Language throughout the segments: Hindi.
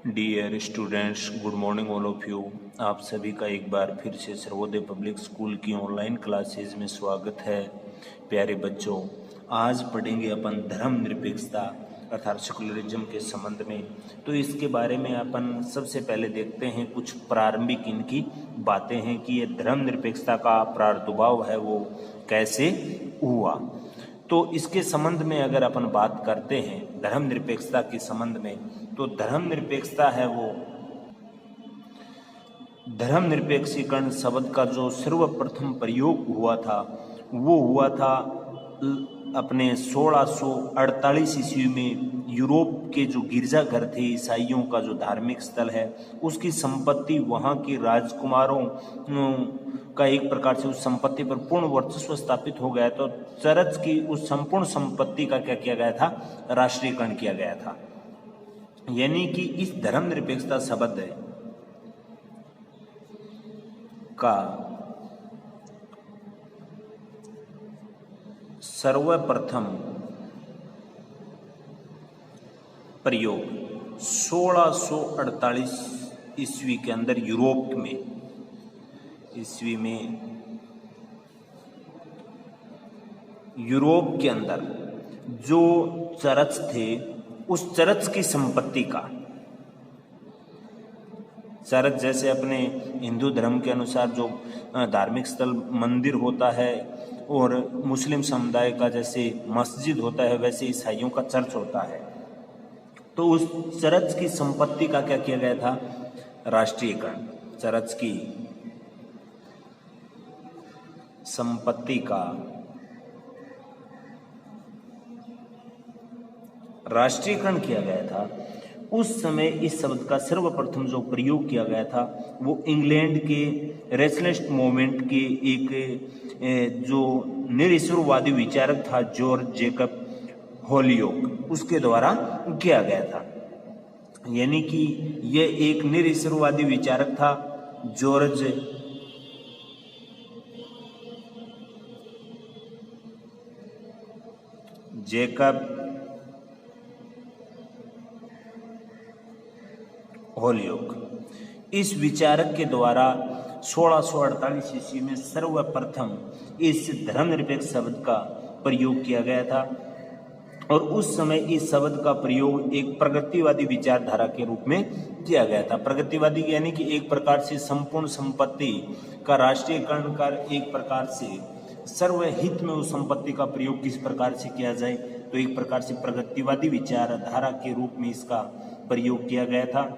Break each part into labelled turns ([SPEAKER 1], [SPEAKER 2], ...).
[SPEAKER 1] Dear students, good morning all of you. आप सभी का एक बार फिर से सर्वोदय पब्लिक स्कूल की ऑनलाइन क्लासेज में स्वागत है। प्यारे बच्चों, आज पढ़ेंगे अपन धर्मनिरपेक्षता अर्थात सेकुलरिज्म के संबंध में। तो इसके बारे में अपन सबसे पहले देखते हैं कुछ प्रारंभिक इनकी बातें हैं कि ये धर्मनिरपेक्षता का प्रादुर्भाव है वो कैसे हुआ। तो इसके संबंध में अगर अपन बात करते हैं धर्मनिरपेक्षता के संबंध में, तो धर्मनिरपेक्षता है वो धर्मनिरपेक्षीकरण शब्द का जो सर्वप्रथम प्रयोग हुआ था वो हुआ था अपने 1648 ईस्वी में यूरोप के जो गिरजाघर थे, ईसाइयों का जो धार्मिक स्थल है, उसकी संपत्ति वहाँ के राजकुमारों का एक प्रकार से उस संपत्ति पर पूर्ण वर्चस्व स्थापित हो गया। तो चर्च की उस संपूर्ण संपत्ति का क्या किया गया था, राष्ट्रीयकरण किया गया था। यानी कि इस धर्मनिरपेक्षता शब्द का सर्वप्रथम प्रयोग 1648 ईस्वी के अंदर यूरोप में यूरोप के अंदर जो चर्च थे उस चर्च की संपत्ति का, चर्च जैसे अपने हिंदू धर्म के अनुसार जो धार्मिक स्थल मंदिर होता है और मुस्लिम समुदाय का जैसे मस्जिद होता है, वैसे ईसाइयों का चर्च होता है। तो उस चर्च की संपत्ति का क्या किया गया था, राष्ट्रीयकरण। चर्च की संपत्ति का राष्ट्रीयकरण किया गया था। उस समय इस शब्द का सर्वप्रथम जो प्रयोग किया गया था वो इंग्लैंड के रेशनलिस्ट मूवमेंट के एक जो निरीश्वरवादी विचारक था जॉर्ज जेकब होलियोक, उसके द्वारा किया गया था। यानी कि यह एक निरीश्वरवादी विचारक था जॉर्ज जेकब होलियोक। इस विचारक के द्वारा 1648 ईस्वी में सर्वप्रथम इस धर्मनिरपेक्ष शब्द का प्रयोग किया गया था। और उस समय इस शब्द का प्रयोग एक प्रगतिवादी विचारधारा के रूप में किया गया था। प्रगतिवादी यानी कि एक प्रकार से संपूर्ण संपत्ति का राष्ट्रीयकरण कर एक प्रकार से सर्वहित में उस संपत्ति का प्रयोग किस प्रकार से किया जाए, तो एक प्रकार से प्रगतिवादी विचारधारा के रूप में इसका प्रयोग किया गया था।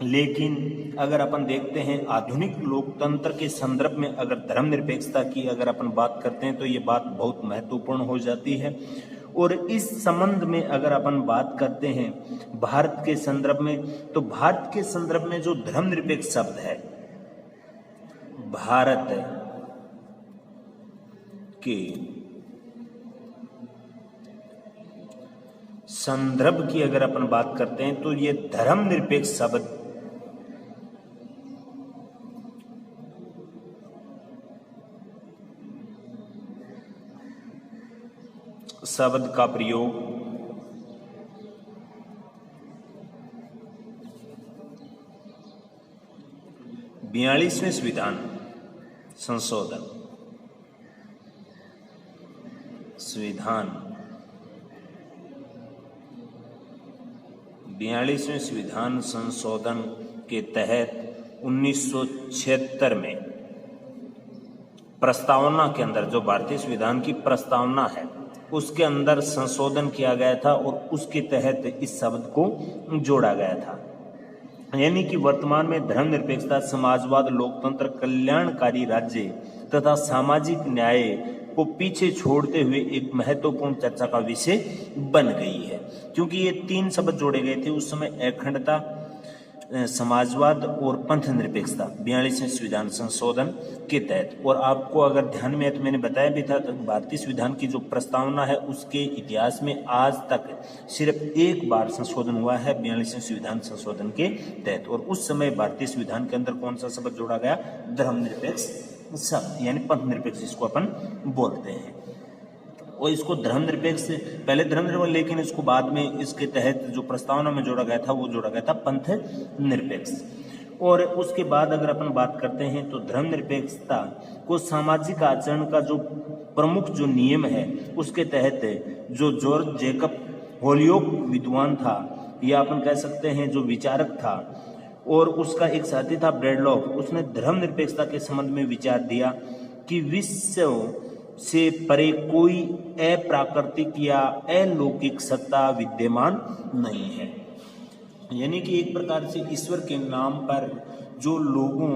[SPEAKER 1] लेकिन अगर अपन देखते हैं आधुनिक लोकतंत्र के संदर्भ में अगर धर्मनिरपेक्षता की अगर अपन बात करते हैं तो ये बात बहुत महत्वपूर्ण हो जाती है। और इस संबंध में अगर अपन बात करते हैं भारत के संदर्भ में, तो भारत के संदर्भ में जो धर्मनिरपेक्ष शब्द है, भारत के संदर्भ की अगर अपन बात करते हैं तो ये धर्मनिरपेक्ष शब्द का प्रयोग 42वें संविधान संशोधन 42वें संविधान संशोधन के तहत 1976 में प्रस्तावना के अंदर, जो भारतीय संविधान की प्रस्तावना है उसके अंदर संशोधन किया गया था और उसके तहत इस शब्द को जोड़ा गया था। यानी कि वर्तमान में धर्मनिरपेक्षता समाजवाद, लोकतंत्र, कल्याणकारी राज्य तथा सामाजिक न्याय को पीछे छोड़ते हुए एक महत्वपूर्ण चर्चा का विषय बन गई है। क्योंकि ये तीन शब्द जोड़े गए थे उस समय, अखंडता, समाजवाद और पंथ निरपेक्षता 42वें संविधान संशोधन के तहत। और आपको अगर ध्यान में है तो मैंने बताया भी था, तो भारतीय संविधान की जो प्रस्तावना है उसके इतिहास में आज तक सिर्फ एक बार संशोधन हुआ है 42वें संविधान संशोधन के तहत। और उस समय भारतीय संविधान के अंदर कौन सा शब्द जोड़ा गया, धर्मनिरपेक्ष शब्द, यानी पंथ निरपेक्ष जिसको अपन बोलते हैं। और इसको धर्मनिरपेक्ष पहले धर्मनिरपेक्ष, लेकिन इसको बाद में इसके तहत जो प्रस्तावना में जोड़ा गया था वो जोड़ा गया था पंथ निरपेक्ष। और उसके बाद अगर अपन बात करते हैं तो धर्मनिरपेक्षता को सामाजिक आचरण का जो प्रमुख जो नियम है उसके तहत जो जॉर्ज जेकब होलियोक विद्वान था, या अपन कह सकते हैं जो विचारक था, और उसका एक साथी था ब्रैडलॉफ, उसने धर्मनिरपेक्षता के संबंध में विचार दिया कि विश्व से परे कोई अप्राकृतिक या अलौकिक सत्ता विद्यमान नहीं है। यानी कि एक प्रकार से ईश्वर के नाम पर जो लोगों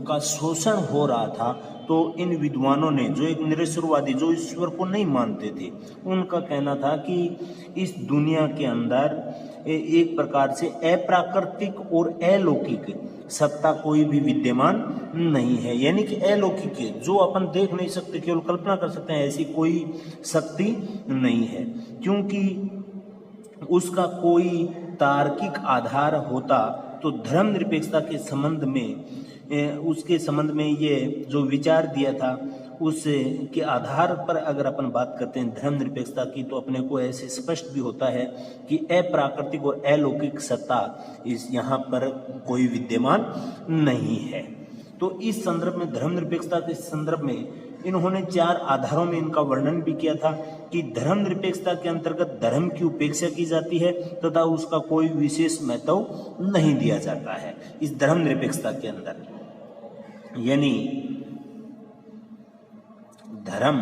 [SPEAKER 1] का शोषण हो रहा था, तो इन विद्वानों ने, जो एक निरीश्वरवादी, जो ईश्वर को नहीं मानते थे, उनका कहना था कि इस दुनिया के अंदर एक प्रकार से अप्राकृतिक और अलौकिक सत्ता कोई भी विद्यमान नहीं है। यानी कि अलौकिक है, जो अपन देख नहीं सकते, केवल कल्पना कर सकते हैं, ऐसी कोई शक्ति नहीं है, क्योंकि उसका कोई तार्किक आधार होता तो धर्मनिरपेक्षता के संबंध में, उसके संबंध में ये जो विचार दिया था उसके आधार पर अगर अपन बात करते हैं धर्मनिरपेक्षता की, तो अपने को ऐसे स्पष्ट भी होता है कि अप्राकृतिक और अलौकिक सत्ता इस यहाँ पर कोई विद्यमान नहीं है। तो इस संदर्भ में, धर्मनिरपेक्षता के संदर्भ में, इन्होंने 4 आधारों में इनका वर्णन भी किया था कि धर्मनिरपेक्षता के अंतर्गत धर्म की उपेक्षा की जाती है तथा उसका कोई विशेष महत्व नहीं दिया जाता है इस धर्मनिरपेक्षता के अंदर। यानी धर्म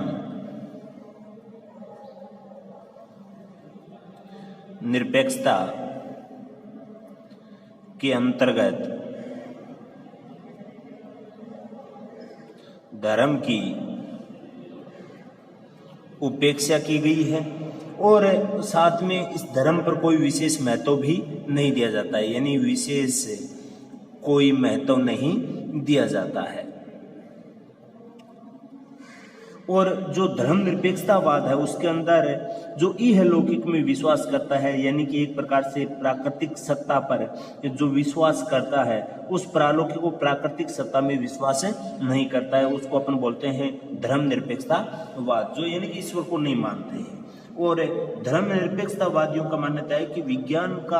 [SPEAKER 1] निरपेक्षता के अंतर्गत धर्म की उपेक्षा की गई है और साथ में इस धर्म पर कोई विशेष महत्व भी नहीं दिया जाता है, यानी विशेष कोई महत्व नहीं दिया जाता है। और जो धर्मनिरपेक्षतावाद है उसके अंदर जो इहलौकिक में विश्वास करता है, यानी कि एक प्रकार से प्राकृतिक सत्ता पर जो विश्वास करता है, उस प्रालौकिक को प्राकृतिक सत्ता में विश्वास नहीं करता है, उसको अपन बोलते हैं धर्मनिरपेक्षतावाद, जो यानी कि ईश्वर को नहीं मानते हैं। और धर्मनिरपेक्षतावादियों का मान्यता है कि विज्ञान का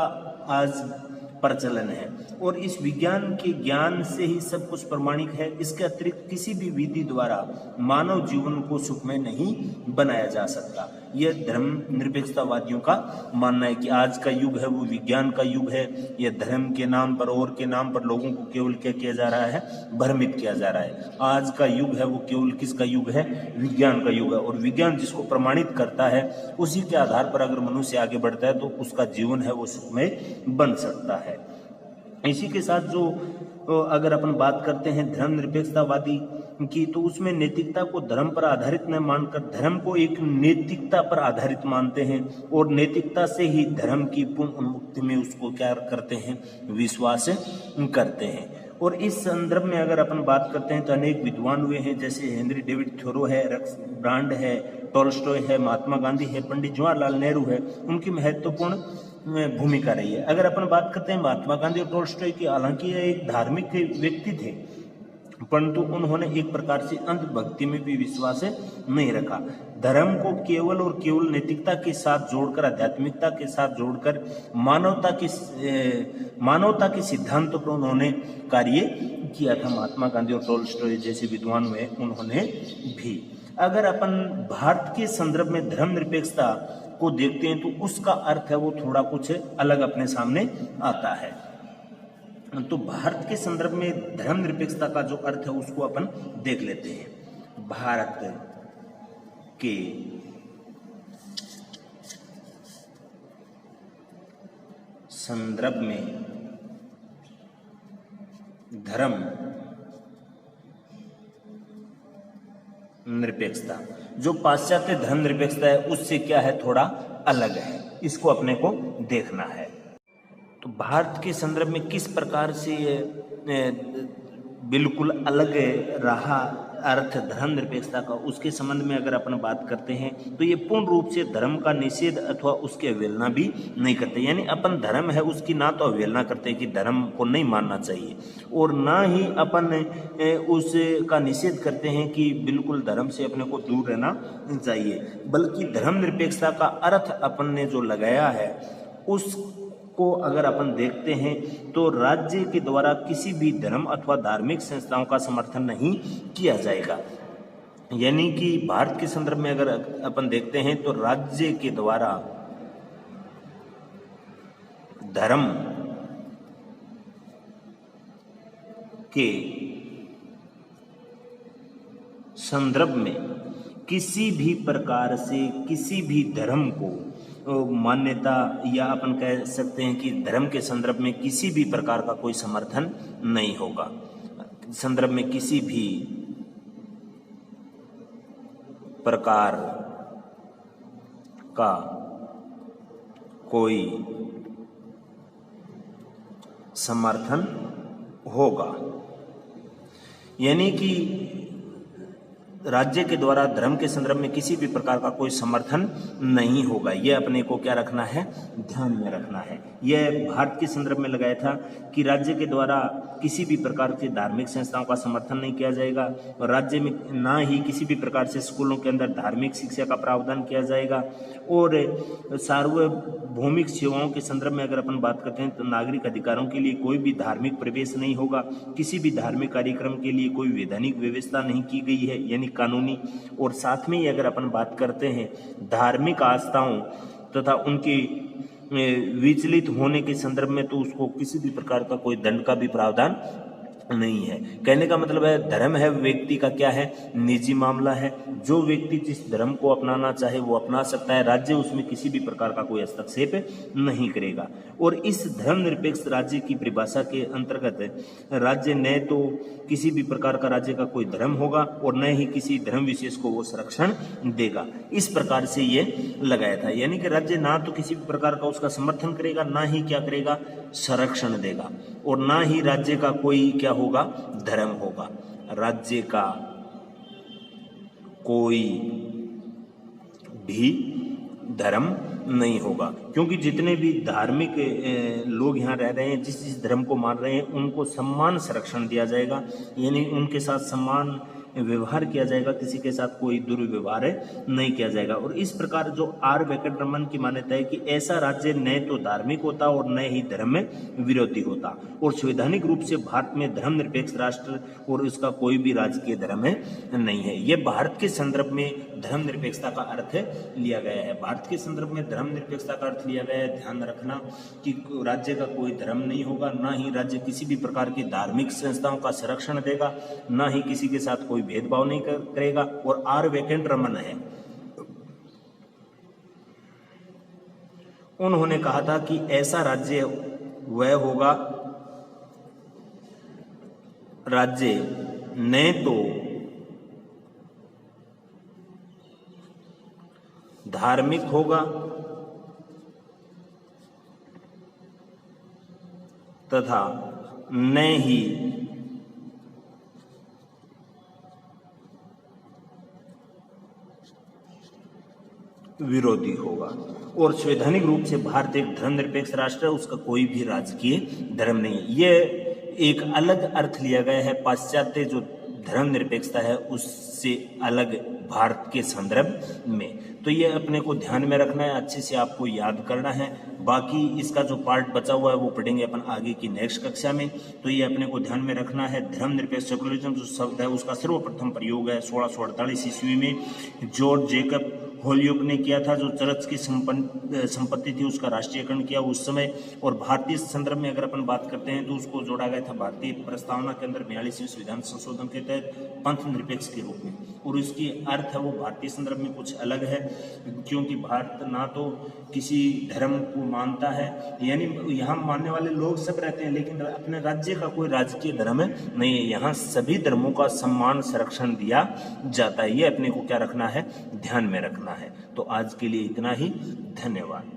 [SPEAKER 1] आज प्रचलन है और इस विज्ञान के ज्ञान से ही सब कुछ प्रमाणिक है। इसके अतिरिक्त किसी भी विधि द्वारा मानव जीवन को सुखमय नहीं बनाया जा सकता। यह धर्मनिरपेक्षतावादियों का मानना है कि आज का युग है वो विज्ञान का युग है। यह धर्म के नाम पर और के नाम पर लोगों को केवल क्या किया जा रहा है, भ्रमित किया जा रहा है। आज का युग है वो केवल किसका युग है, विज्ञान का युग है। और विज्ञान जिसको प्रमाणित करता है उसी के आधार पर अगर मनुष्य आगे बढ़ता है तो उसका जीवन है वो सुखमय बन सकता है। इसी के साथ जो अगर अपन बात करते हैं धर्मनिरपेक्षतावादी की, तो उसमें नैतिकता को धर्म पर आधारित न मानकर धर्म को एक नैतिकता पर आधारित मानते हैं और नैतिकता से ही धर्म की पूर्ण उन्मुक्ति में उसको क्या करते हैं, विश्वास करते हैं। और इस संदर्भ में अगर अपन बात करते हैं तो अनेक विद्वान हुए हैं, जैसे हेनरी डेविड थोरो है, रक्स ब्रांड है, टॉलस्टॉय है, महात्मा गांधी है, पंडित जवाहरलाल नेहरू है, उनकी महत्वपूर्ण भूमिका रही है। अगर अपन बात करते हैं महात्मा गांधी और टॉलस्टॉय की, हालांकि ये एक धार्मिक व्यक्ति थे, परंतु उन्होंने एक प्रकार से अंधभक्ति में भी विश्वास नहीं रखा। धर्म को केवल और केवल नैतिकता के साथ जोड़कर, आध्यात्मिकता के साथ जोड़कर मानवता के सिद्धांतों पर उन्होंने कार्य किया था। महात्मा गांधी और टॉलस्टॉय जैसे विद्वान हुए उन्होंने भी। अगर अपन भारत के संदर्भ में धर्मनिरपेक्षता को देखते हैं तो उसका अर्थ है वो थोड़ा कुछ अलग अपने सामने आता है। तो भारत के संदर्भ में धर्मनिरपेक्षता का जो अर्थ है उसको अपन देख लेते हैं। भारत के संदर्भ में धर्म निरपेक्षता, जो पाश्चात्य धर्म निरपेक्षता है उससे क्या है, थोड़ा अलग है, इसको अपने को देखना है। तो भारत के संदर्भ में किस प्रकार से ये बिल्कुल अलग रहा अर्थ धर्मनिरपेक्षता का, उसके संबंध में अगर अपन बात करते हैं तो ये पूर्ण रूप से धर्म का निषेध अथवा उसकी अवहेलना भी नहीं करते। यानी अपन धर्म है उसकी ना तो अवहेलना करते कि धर्म को नहीं मानना चाहिए, और ना ही अपन उसका निषेध करते हैं कि बिल्कुल धर्म से अपने को दूर रहना चाहिए, बल्कि धर्मनिरपेक्षता का अर्थ अपन ने जो लगाया है उसको अगर अपन देखते हैं तो राज्य के द्वारा किसी भी धर्म अथवा धार्मिक संस्थाओं का समर्थन नहीं किया जाएगा। यानी कि भारत के संदर्भ में अगर अपन देखते हैं तो राज्य के द्वारा धर्म के संदर्भ में किसी भी प्रकार से किसी भी धर्म को मान्यता, या अपन कह सकते हैं कि धर्म के संदर्भ में किसी भी प्रकार का कोई समर्थन नहीं होगा। संदर्भ में किसी भी प्रकार का कोई समर्थन होगा। यानी कि राज्य के द्वारा धर्म के संदर्भ में किसी भी प्रकार का कोई समर्थन नहीं होगा। यह अपने को क्या रखना है, ध्यान में रखना है। यह भारत के संदर्भ में लगाया था कि राज्य के द्वारा किसी भी प्रकार की धार्मिक संस्थाओं का समर्थन नहीं किया जाएगा, और राज्य में ना ही किसी भी प्रकार से स्कूलों के अंदर धार्मिक शिक्षा का प्रावधान किया जाएगा। और सार्वभौमिक सेवाओं के संदर्भ में अगर अपन बात करते हैं तो नागरिक अधिकारों के लिए कोई भी धार्मिक प्रवेश नहीं होगा। किसी भी धार्मिक कार्यक्रम के लिए कोई वैधानिक व्यवस्था नहीं की गई है, यानी कानूनी। और साथ में ही अगर अपन बात करते हैं धार्मिक आस्थाओं तथा उनके विचलित होने के संदर्भ में, तो उसको किसी भी प्रकार का कोई दंड का भी प्रावधान नहीं है। कहने का मतलब है धर्म है व्यक्ति का क्या है, निजी मामला है। जो व्यक्ति जिस धर्म को अपनाना चाहे वो अपना सकता है, राज्य उसमें किसी भी प्रकार का कोई हस्तक्षेप नहीं करेगा। और इस धर्मनिरपेक्ष राज्य की परिभाषा के अंतर्गत राज्य न तो किसी भी प्रकार का राज्य का कोई धर्म होगा और न ही किसी धर्म विशेष को वो संरक्षण देगा। इस प्रकार से ये लगाया था। यानी कि राज्य ना तो किसी भी प्रकार का उसका समर्थन करेगा, ना ही क्या करेगा, संरक्षण देगा, और ना ही राज्य का कोई क्या होगा, धर्म होगा। राज्य का कोई भी धर्म नहीं होगा, क्योंकि जितने भी धार्मिक लोग यहाँ रह रहे हैं, जिस जिस धर्म को मान रहे हैं, उनको सम्मान संरक्षण दिया जाएगा। यानी उनके साथ सम्मान व्यवहार किया जाएगा, किसी के साथ कोई दुर्व्यवहार नहीं किया जाएगा। और इस प्रकार जो आर वेंकटरमन की मान्यता है कि ऐसा राज्य न तो धार्मिक होता और न ही धर्म में विरोधी होता, और संवैधानिक रूप से भारत में धर्मनिरपेक्ष राष्ट्र और उसका कोई भी राजकीय धर्म नहीं है। यह भारत के संदर्भ में धर्मनिरपेक्षता का अर्थ लिया गया है। भारत के संदर्भ में धर्मनिरपेक्षता का अर्थ लिया गया है, ध्यान रखना कि राज्य का कोई धर्म नहीं होगा, ना ही राज्य किसी भी प्रकार की धार्मिक संस्थाओं का संरक्षण देगा, ना ही किसी के साथ कोई भेदभाव नहीं करेगा। और आर वेंकटरमन है, उन्होंने कहा था कि ऐसा राज्य वह होगा राज्य न तो धार्मिक होगा तथा न ही विरोधी होगा। और संवैधानिक रूप से भारत एक धर्मनिरपेक्ष राष्ट्र है, उसका कोई भी राजकीय धर्म नहीं है। यह एक अलग अर्थ लिया गया है, पाश्चात्य जो धर्मनिरपेक्षता है उससे अलग भारत के संदर्भ में। तो ये अपने को ध्यान में रखना है, अच्छे से आपको याद करना है। बाकी इसका जो पार्ट बचा हुआ है वो पढ़ेंगे अपन आगे की नेक्स्ट कक्षा में। तो ये अपने को ध्यान में रखना है। धर्मनिरपेक्ष सेकुलरिज्म जो शब्द है उसका सर्वप्रथम प्रयोग है 1648 ईस्वी में जॉर्ज जेकब होलयोक ने किया था, जो चर्च की संपत्ति थी उसका राष्ट्रीयकरण किया उस समय। और भारतीय संदर्भ में अगर अपन बात करते हैं तो उसको जोड़ा गया था भारतीय प्रस्तावना के अंदर 42वें संविधान संशोधन के तहत पंथ निरपेक्ष के रूप में। और इसकी अर्थ है वो भारतीय संदर्भ में कुछ अलग है, क्योंकि भारत ना तो किसी धर्म को मानता है, यानी यहाँ मानने वाले लोग सब रहते हैं, लेकिन अपने राज्य का कोई राजकीय धर्म नहीं है। यहाँ सभी धर्मों का सम्मान संरक्षण दिया जाता है। ये अपने को क्या रखना है, ध्यान में रखना है। तो आज के लिए इतना ही, धन्यवाद।